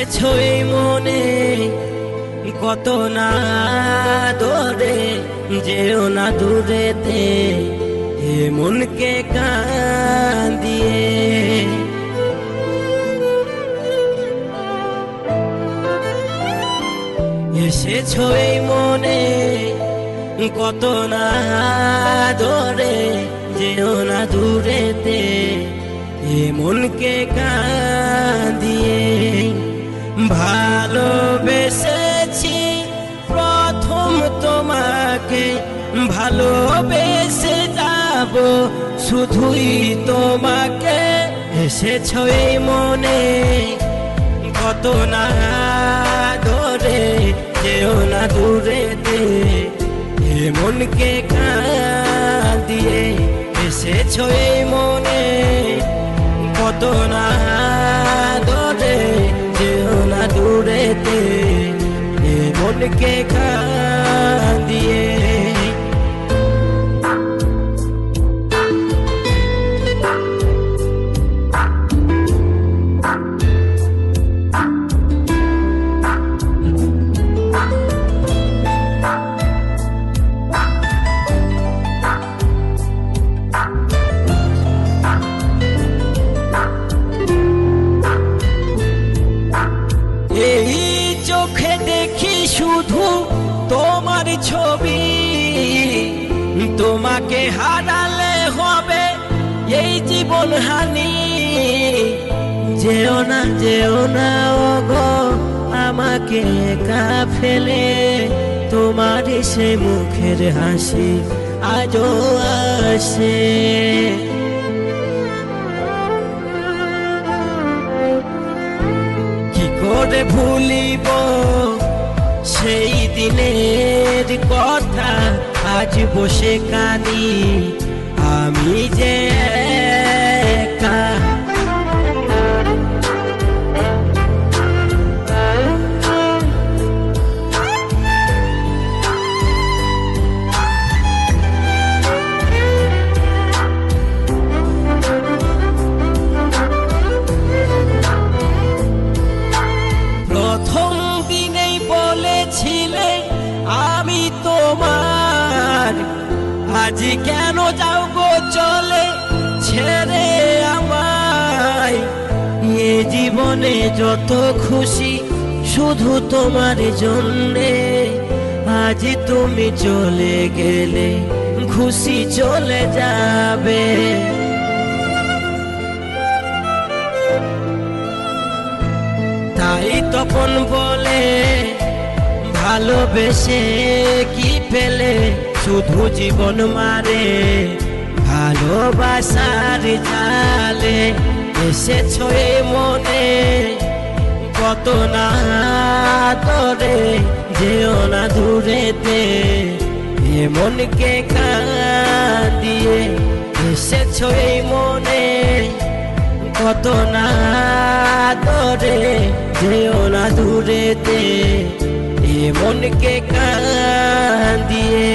এসেছো এই মনে কত না দূরে, যেও না দূরেতে এ মনকে কাঁদিয়ে। এসেছো এই মনে কত না দূরে, যেও না দূরেতে এ মনকে কাঁদিয়ে। ভালোবেসেছি প্রথম তোমাকে, ভালোবেসে যাব শুধুই তোমাকে। এসেছো এই মনে কত না দূরে, যেও না দূরেতে এ মনকে কাঁদিয়ে। এসেছো এই মনে কত না দূরে, যেও না দূরেতে এ মনকে কাঁদিয়ে। এই চোখে দেখি শুধু তোমার ছবি, তোমাকে হারালে হবে এই জীবন হানি। যেও না ওগো আমাকে একা ফেলে, তোমার সে মুখের হাসি আজও আসে। করে ভুলিব সেই দিনের কথা, আজ বসে কাঁদি আমি যে একা। প্রথম দিনেই বলেছিলে আমি তোমার, আজ কেন যাও গো চলে ছেড়ে আমায়। এ জীবনে যত খুশি শুধু তোমার জন্যে, আজ তুমি চলে গেলে খুশি চলে যাবে। তাই তখন বলে ভালোবেসে কি পেলে, শুধু জীবন মারে ভালোবাসার জালে। এসেছো এই মনে কত না দূরে, যেও না দূরেতে এ মনকে কাঁদিয়ে। এসেছো এই মনে কত না দূরে, যেও না দূরেতে এ মনকে কাঁদিয়ে।